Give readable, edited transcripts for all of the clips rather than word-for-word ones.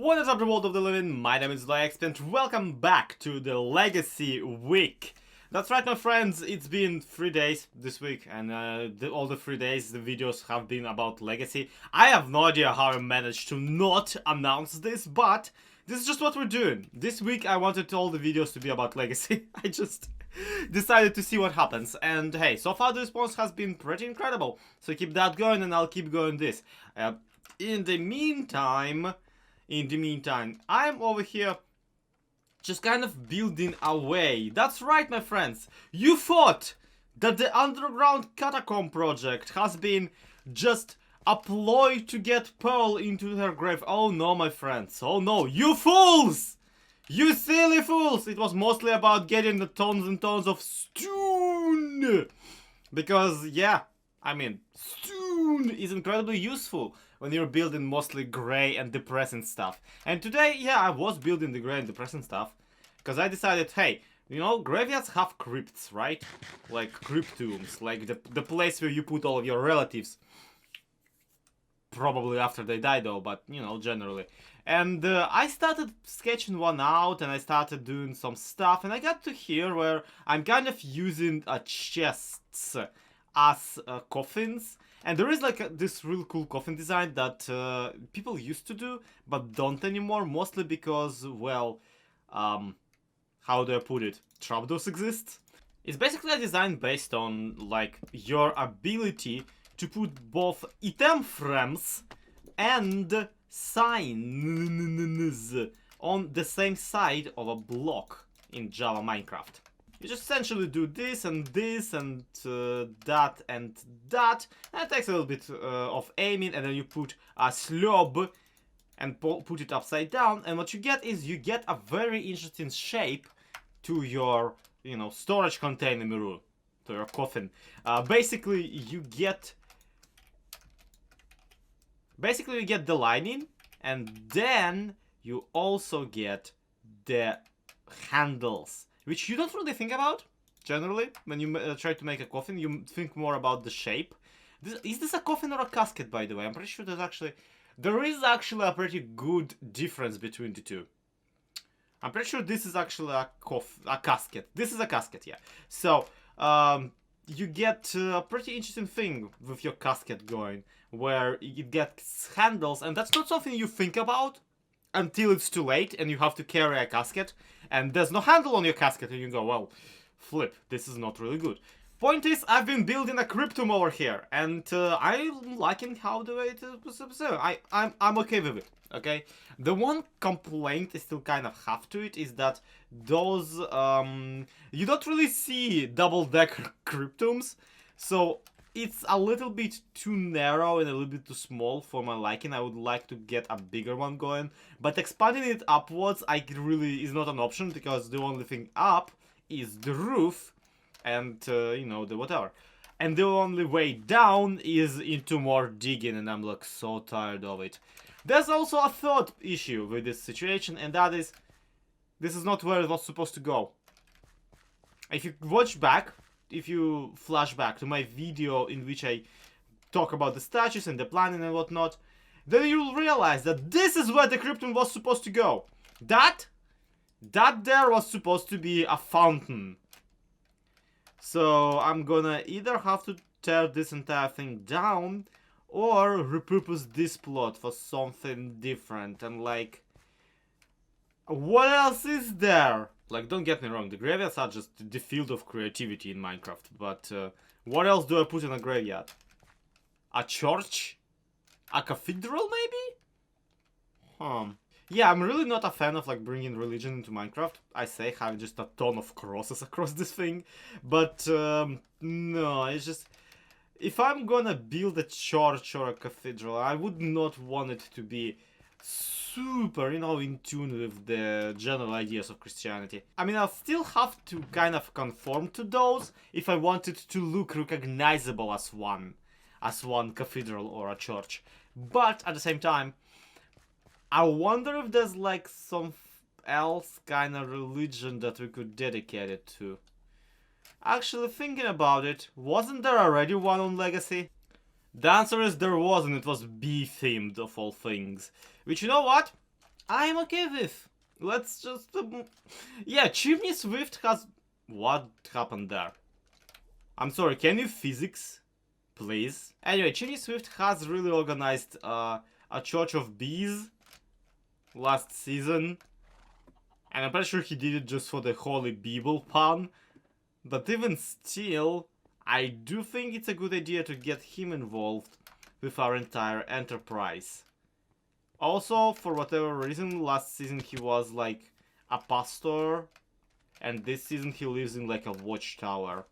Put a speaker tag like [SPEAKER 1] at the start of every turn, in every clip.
[SPEAKER 1] What is up, the world of the living? My name is Lex and welcome back to the Legacy Week. That's right, my friends, it's been 3 days this week, and all the 3 days the videos have been about Legacy. I have no idea how I managed to not announce this, but this is just what we're doing. This week I wanted all the videos to be about Legacy. I just decided to see what happens, and hey, so far the response has been pretty incredible. So keep that going and I'll keep going this. In the meantime, I'm over here just kind of building away. That's right, my friends. You thought that the underground catacomb project has been just a ploy to get Pearl into her grave. Oh no, my friends. Oh no, you fools! You silly fools! It was mostly about getting the tons and tons of stone. Because, yeah, I mean, stone is incredibly useful when you're building mostly grey and depressing stuff. And today, yeah, I was building the grey and depressing stuff. Because I decided, hey, you know, graveyards have crypts, right? Like crypt tombs, like the place where you put all of your relatives. Probably after they die though, but, you know, generally. And I started sketching one out and I started doing some stuff. And I got to here where I'm kind of using chests as coffins. And there is like this real cool coffin design that people used to do, but don't anymore, mostly because, well, how do I put it? Trapdoors exist? It's basically a design based on, like, your ability to put both item frames and signs on the same side of a block in Java Minecraft. You just essentially do this and that and that, and it takes a little bit of aiming, and then you put a slope and put it upside down, and what you get is you get a very interesting shape to your, you know, storage container mirror, to your coffin. Basically you get the lining, and then you also get the handles, which you don't really think about, generally. When you try to make a coffin, you think more about the shape. Is this a coffin or a casket, by the way? I'm pretty sure there is actually a pretty good difference between the two. I'm pretty sure this is actually a casket. This is a casket, yeah. So, you get a pretty interesting thing with your casket going, where it gets handles, and that's not something you think about until it's too late and you have to carry a casket and there's no handle on your casket and you go, well, flip, this is not really good. Point is, I've been building a cryptum over here and I'm liking how the way it is. I'm okay with it, okay? The one complaint I still kind of have to it is that those, you don't really see double-decker cryptums, so it's a little bit too narrow and a little bit too small for my liking. I would like to get a bigger one going, but expanding it upwards really is not an option, because the only thing up is the roof and, you know, the whatever. And the only way down is into more digging, and I'm like so tired of it. There's also a third issue with this situation, and that is, this is not where it was supposed to go. If you watch back, if you flash back to my video in which I talk about the statues and the planning and whatnot, then you'll realize that this is where the cryptum was supposed to go. That there was supposed to be a fountain. So I'm gonna either have to tear this entire thing down or repurpose this plot for something different. And like, what else is there? Like, don't get me wrong, the graveyards are just the field of creativity in Minecraft, but what else do I put in a graveyard? A church? A cathedral, maybe? Yeah, I'm really not a fan of, like, bringing religion into Minecraft. I say, having just a ton of crosses across this thing, but no, it's just, if I'm gonna build a church or a cathedral, I would not want it to be super, you know, in tune with the general ideas of Christianity. I mean, I'll still have to kind of conform to those if I want it to look recognizable as one cathedral or a church. But at the same time, I wonder if there's like some else kind of religion that we could dedicate it to. Actually, thinking about it, wasn't there already one on Legacy? The answer is there was, and it was bee-themed of all things. Which, you know what? I'm okay with. Let's just... yeah, Chimney Swift has... What happened there? I'm sorry, can you physics? Please? Anyway, Chimney Swift has really organized a Church of Bees last season. And I'm pretty sure he did it just for the Holy Bible pun. But even still, I do think it's a good idea to get him involved with our entire enterprise. Also, for whatever reason, last season he was like a pastor, and this season he lives in like a watchtower.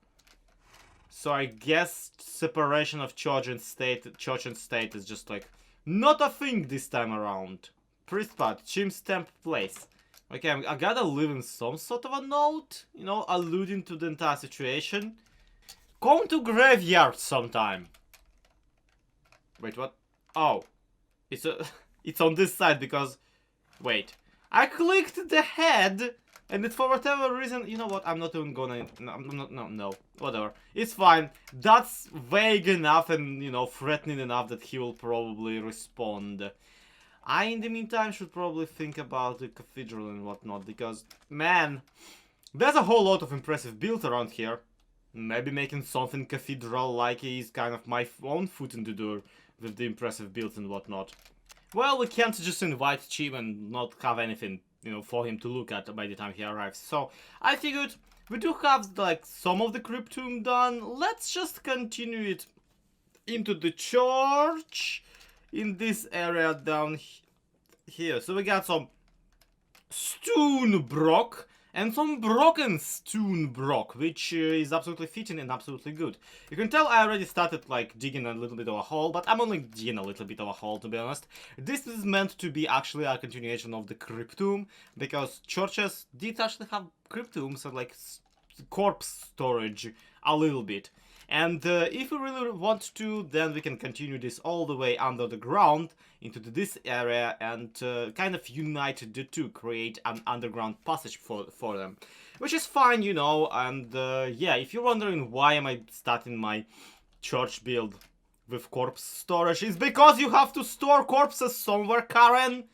[SPEAKER 1] So I guess separation of church and state is just like not a thing this time around. Priest part, Chim's temp place. Okay, I gotta leave in some sort of a note, you know, alluding to the entire situation. Come to graveyard sometime. Wait, what? Oh, it's a, it's on this side because, wait, I clicked the head, and it for whatever reason, you know what? I'm not even gonna. No, whatever. It's fine. That's vague enough and you know threatening enough that he will probably respond. I, in the meantime, should probably think about the cathedral and whatnot, because, man, there's a whole lot of impressive builds around here. Maybe making something cathedral-like is kind of my own foot in the door with the impressive builds and whatnot. Well, we can't just invite Chim and not have anything, you know, for him to look at by the time he arrives. So, I figured we do have, like, some of the cryptum done. Let's just continue it into the church in this area down here. So we got some stone block and some broken stone block, which is absolutely fitting and absolutely good. You can tell I already started like digging a little bit of a hole, but I'm only digging a little bit of a hole, to be honest. This is meant to be actually a continuation of the cryptum, because churches did actually have cryptums and like corpse storage a little bit. And if we really want to, then we can continue this all the way under the ground into this area and kind of unite the two, create an underground passage for them. Which is fine, you know, and yeah, if you're wondering why am I starting my church build with corpse storage, it's because you have to store corpses somewhere, Karen!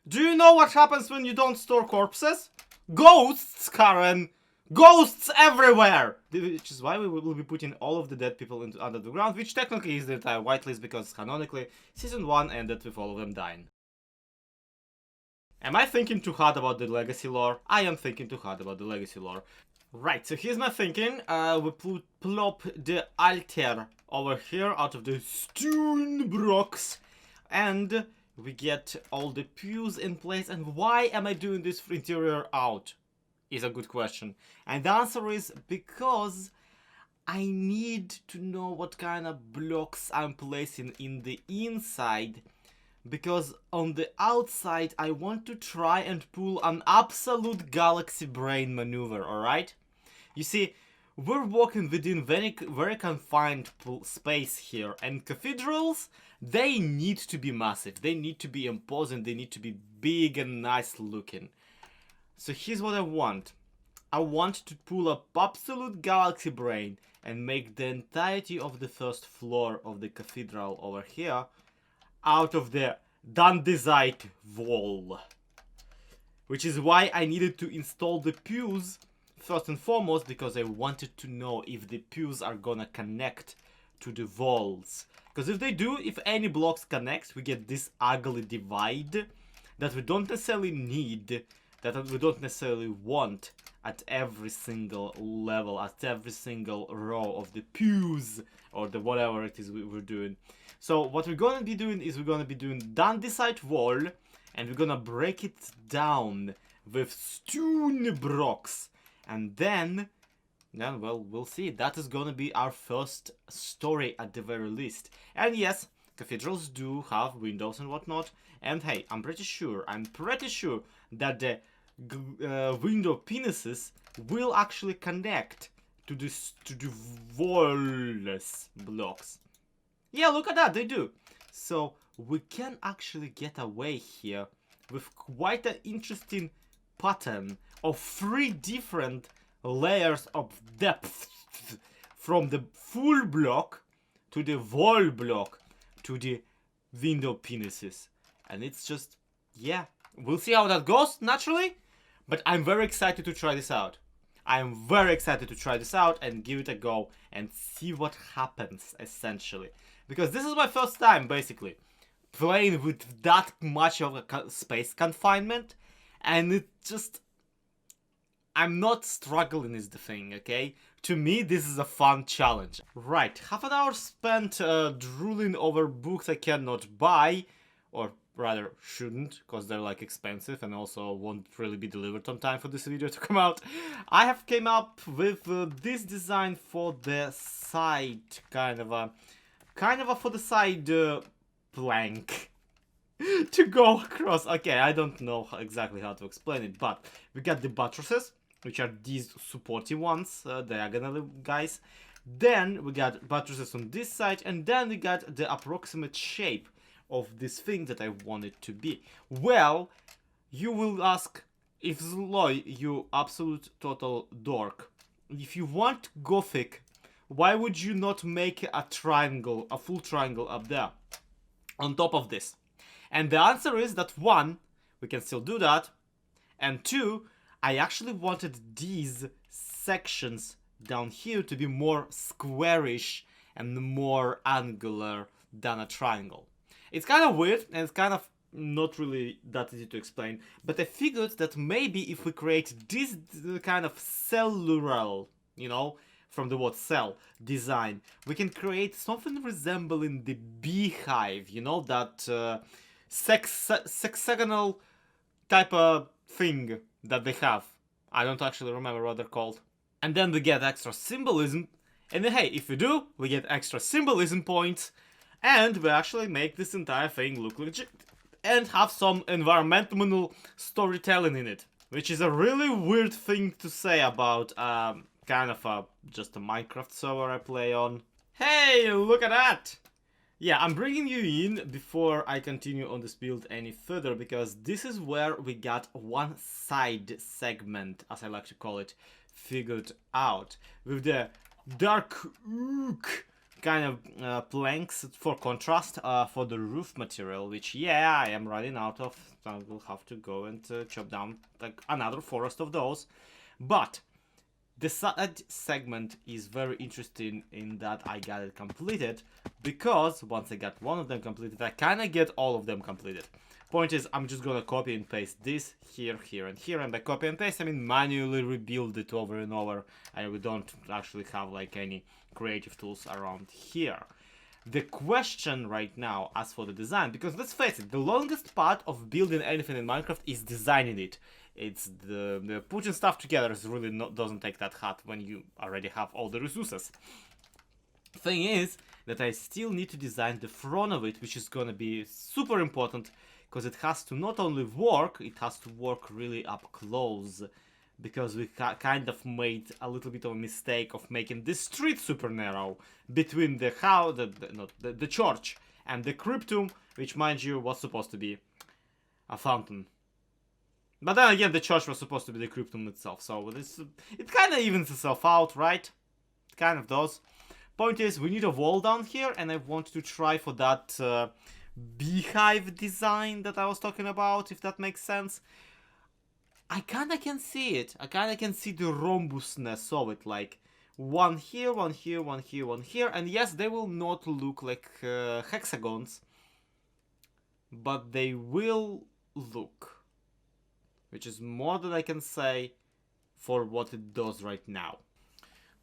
[SPEAKER 1] Do you know what happens when you don't store corpses? Ghosts, Karen! Ghosts everywhere! Which is why we will be putting all of the dead people into under the ground, which technically is the entire whitelist, because canonically, Season 1 ended with all of them dying. Am I thinking too hard about the legacy lore? I am thinking too hard about the legacy lore. Right, so here's my thinking. We plop the altar over here out of the stone blocks, and we get all the pews in place. And why am I doing this interior out? Is a good question. And the answer is because I need to know what kind of blocks I'm placing in the inside, because on the outside I want to try and pull an absolute galaxy brain maneuver, alright? You see, we're walking within very confined space here, and cathedrals, they need to be massive, they need to be imposing, they need to be big and nice looking. So here's what I want. I want to pull up absolute galaxy brain and make the entirety of the first floor of the cathedral over here out of the Dandesite wall. Which is why I needed to install the pews first and foremost, because I wanted to know if the pews are gonna connect to the walls. Because if they do, if any blocks connect, we get this ugly divide that we don't necessarily need, that we don't necessarily want at every single level, at every single row of the pews, or the whatever it is we're doing. So what we're gonna be doing is we're gonna be doing Dandesite wall, and we're gonna break it down with stone blocks. And then, well, we'll see. That is gonna be our first story at the very least. And yes, cathedrals do have windows and whatnot. And hey, I'm pretty sure that the window penises will actually connect to the walls blocks. Yeah, look at that, they do. So we can actually get away here with quite an interesting pattern of 3 different layers of depth, from the full block to the wall block to the window penises. And it's just, yeah, We'll see how that goes, naturally. But I'm very excited to try this out. I'm very excited to try this out and give it a go and see what happens, essentially. Because this is my first time, basically, playing with that much of a space confinement. And it just... I'm not struggling is the thing, okay? To me, this is a fun challenge. Right, half an hour spent drooling over books I cannot buy, or rather shouldn't, because they're like expensive and also won't really be delivered on time for this video to come out. I have came up with this design for the side, kind of a for the side plank to go across. Okay, I don't know exactly how to explain it, but we got the buttresses, which are these supporting ones, diagonally guys. Then we got buttresses on this side, and then we got the approximate shape of this thing that I want it to be. Well, you will ask, if Zloy, you absolute total dork, if you want Gothic, why would you not make a triangle, a full triangle up there, on top of this? And the answer is that 1, we can still do that, and 2, I actually wanted these sections down here to be more squarish and more angular than a triangle. It's kind of weird and it's kind of not really that easy to explain, but I figured that maybe if we create this kind of cellular, you know, from the word cell design, we can create something resembling the beehive, you know, that sexagonal type of thing that they have. I don't actually remember what they're called. And then we get extra symbolism, and then, hey, if we do, we get extra symbolism points, and we actually make this entire thing look legit and have some environmental storytelling in it, which is a really weird thing to say about kind of just a Minecraft server I play on. Hey, look at that! Yeah, I'm bringing you in before I continue on this build any further, because this is where we got one side segment, as I like to call it, figured out. With the dark oak kind of planks for contrast for the roof material, which, yeah, I am running out of. I will have to go and chop down like another forest of those. But the side segment is very interesting in that I got it completed, because once I got one of them completed, I kind of get all of them completed. Point is, I'm just gonna copy and paste this here, here, and here, and by copy and paste, I mean manually rebuild it over and over, and we don't actually have like any creative tools around here. The question right now, as for the design, because let's face it, the longest part of building anything in Minecraft is designing it. It's the putting stuff together is really doesn't take that hard when you already have all the resources. Thing is that I still need to design the front of it, which is gonna be super important, because it has to not only work, it has to work really up close, because we kind of made a little bit of a mistake of making the street super narrow between the house, the church and the cryptum, which, mind you, was supposed to be a fountain. But then again, the church was supposed to be the cryptum itself, so it kind of evens itself out, right? It kind of does. Point is, we need a wall down here, and I want to try for that beehive design that I was talking about, if that makes sense. I kinda can see it. I kinda can see the rhombusness of it, like one here, one here, one here, one here, and yes, they will not look like hexagons, but they will look, which is more than I can say for what it does right now.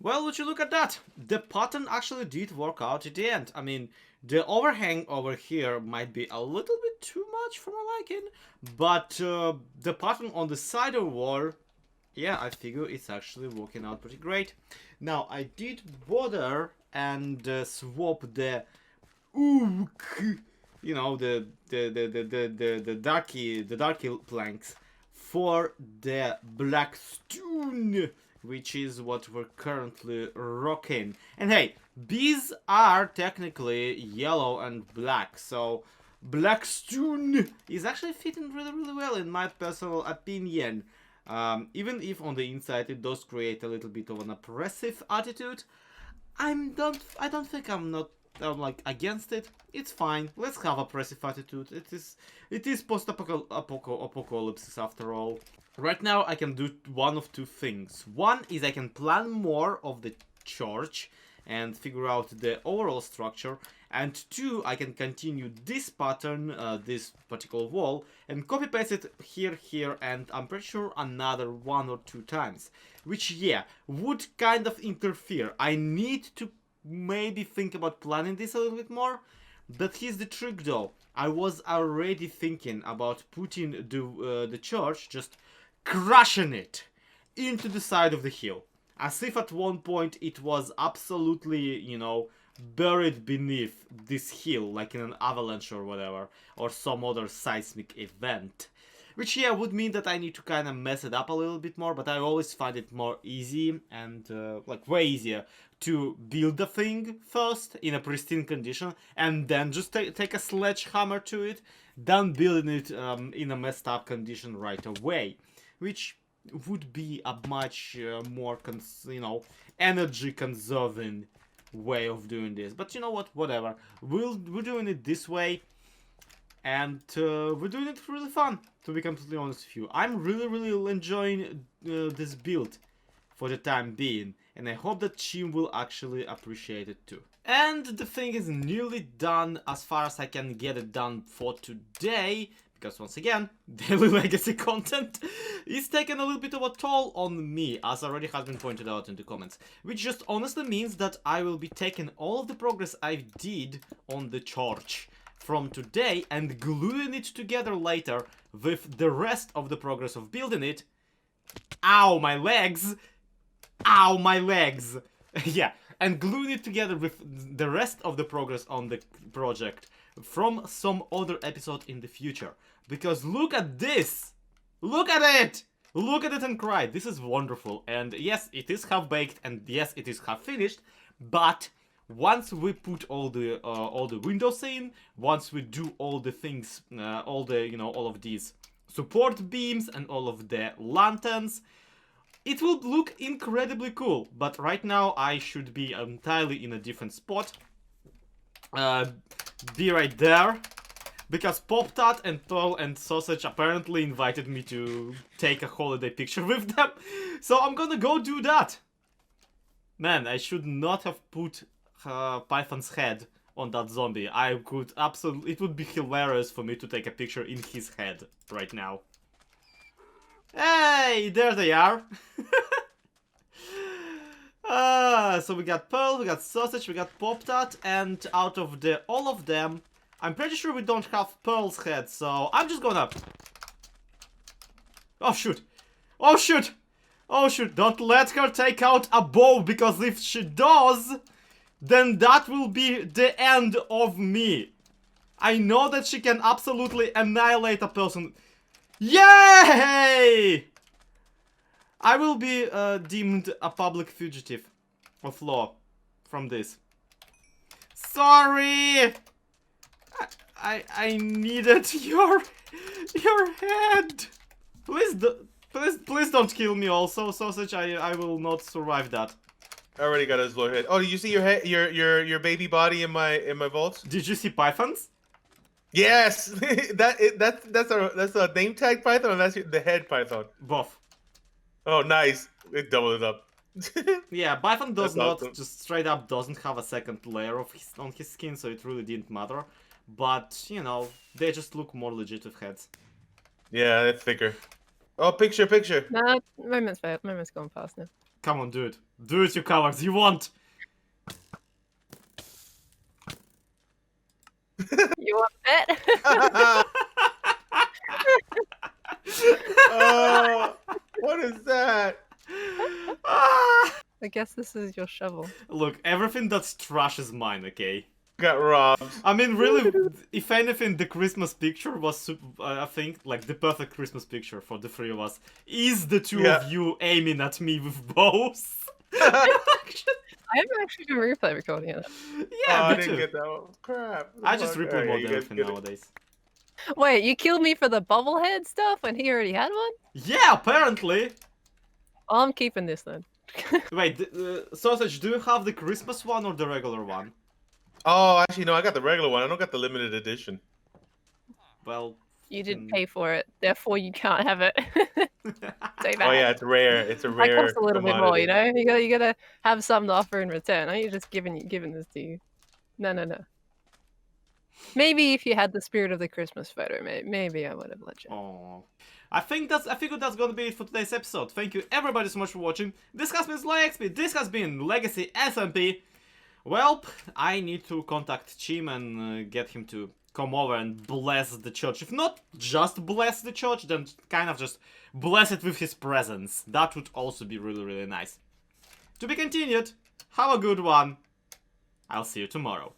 [SPEAKER 1] Well, would you look at that? The pattern actually did work out at the end. I mean, the overhang over here might be a little bit too much for my liking, but the pattern on the side of the wall, yeah, I figure it's actually working out pretty great. Now, I did bother and swap the oak, you know, the darky planks for the black stone, which is what we're currently rocking. And hey, these are technically yellow and black, so black stone is actually fitting really, really well in my personal opinion. Even if on the inside it does create a little bit of an oppressive attitude, I don't think I'm not I'm like against it. It's fine. Let's have a aggressive attitude. It is post-apocalypse after all. Right now I can do one of two things. One is I can plan more of the church and figure out the overall structure, and two, I can continue this pattern, this particular wall, and copy paste it here, and I'm pretty sure another 1 or 2 times, which, yeah, would kind of interfere. I need to maybe think about planning this a little bit more, but here's the trick though. I was already thinking about putting the church, just crushing it into the side of the hill. As if at one point it was absolutely, you know, buried beneath this hill, like in an avalanche or whatever, or some other seismic event. Which, yeah, would mean that I need to kind of mess it up a little bit more, but I always find it more easy and, like, way easier to build the thing first in a pristine condition and then just take a sledgehammer to it, than building it in a messed up condition right away. Which would be a much more, you know, energy conserving way of doing this. But you know what, whatever. We're doing it this way, and we're doing it really fun, to be completely honest with you. I'm really enjoying this build for the time being, and I hope that she will actually appreciate it too. And the thing is nearly done as far as I can get it done for today, because once again, daily legacy content is taking a little bit of a toll on me, as already has been pointed out in the comments. Which just honestly means that I will be taking all of the progress I did on the church from today and gluing it together later with the rest of the progress of building it. Ow, my legs! Ow, my legs! Yeah, and gluing it together with the rest of the progress on the project from some other episode in the future. Because look at this! Look at it! Look at it and cry. This is wonderful. And yes, it is half baked, and yes, it is half finished. But once we put all the windows in, once we do all the things, all of these support beams and all of the lanterns, it will look incredibly cool. But right now I should be entirely in a different spot. Be right there, because Pop-Tart and Pearl and Sausage apparently invited me to take a holiday picture with them, so I'm gonna go do that. Man, I should not have put Python's head on that zombie. I could absolutely, it would be hilarious for me to take a picture in his head right now. Hey, there they are. So we got Pearl, we got Sausage, we got Pop-Tart, and out of all of them, I'm pretty sure we don't have Pearl's head, so I'm just gonna... Oh shoot! Oh shoot! Oh shoot! Don't let her take out a bow, because if she does, then that will be the end of me. I know that she can absolutely annihilate a person. Yay! I will be deemed a public fugitive of law from this. Sorry! I needed your head. Please don't kill me also, Sausage. I will not survive that.
[SPEAKER 2] I already got his low head. Oh, did you see your head, your baby body in my vault?
[SPEAKER 1] Did you see pythons?
[SPEAKER 2] Yes, that's a name tag python, or that's the head python?
[SPEAKER 1] Both.
[SPEAKER 2] Oh, nice. It doubled it up.
[SPEAKER 1] Yeah, Python does not
[SPEAKER 2] awesome.
[SPEAKER 1] just straight up doesn't have a second layer of on his skin, so it really didn't matter. But you know, they just look more legit with heads.
[SPEAKER 2] Yeah, it's thicker. Oh, picture.
[SPEAKER 3] No, moment's gone past now.
[SPEAKER 1] Come on, do it. Do it, you cowards. You won't.
[SPEAKER 3] You want it?
[SPEAKER 2] What is that?
[SPEAKER 3] I guess this is your shovel.
[SPEAKER 1] Look, everything that's trash is mine, okay?
[SPEAKER 2] Got robbed.
[SPEAKER 1] I mean, really, if anything, the Christmas picture was, I think, like the perfect Christmas picture for the three of us. Is the two of you aiming at me with bows?
[SPEAKER 3] I haven't actually been replay recording it.
[SPEAKER 1] Yeah,
[SPEAKER 2] I
[SPEAKER 1] me
[SPEAKER 2] didn't
[SPEAKER 1] too.
[SPEAKER 2] get that one. Crap.
[SPEAKER 1] I just replay mode
[SPEAKER 2] get
[SPEAKER 1] everything
[SPEAKER 2] it.
[SPEAKER 1] nowadays.
[SPEAKER 3] Wait, you killed me for the bobblehead stuff when he already had one?
[SPEAKER 1] Yeah, apparently.
[SPEAKER 3] Oh, I'm keeping this then.
[SPEAKER 1] Wait, Sausage, do you have the Christmas one or the regular one?
[SPEAKER 2] Oh, actually, no, I got the regular one. I don't got the limited edition.
[SPEAKER 1] Well,
[SPEAKER 3] You didn't pay for it, therefore you can't have it. Too
[SPEAKER 2] Oh
[SPEAKER 3] bad.
[SPEAKER 2] yeah, it's rare. It's a
[SPEAKER 3] That
[SPEAKER 2] rare
[SPEAKER 3] costs a little bit more,
[SPEAKER 2] commodity.
[SPEAKER 3] you know. You gotta have something to offer in return. Aren't you just giving this to you? No, no, no. Maybe if you had the spirit of the Christmas photo, maybe I would have let you.
[SPEAKER 1] oh. I think that's gonna be it for today's episode. Thank you everybody so much for watching. This has been SlyXP. This has been Legacy SMP. Well, I need to contact Chim and get him to come over and bless the church. If not just bless the church, then kind of just bless it with his presence. That would also be really, really nice. To be continued. Have a good one. I'll see you tomorrow.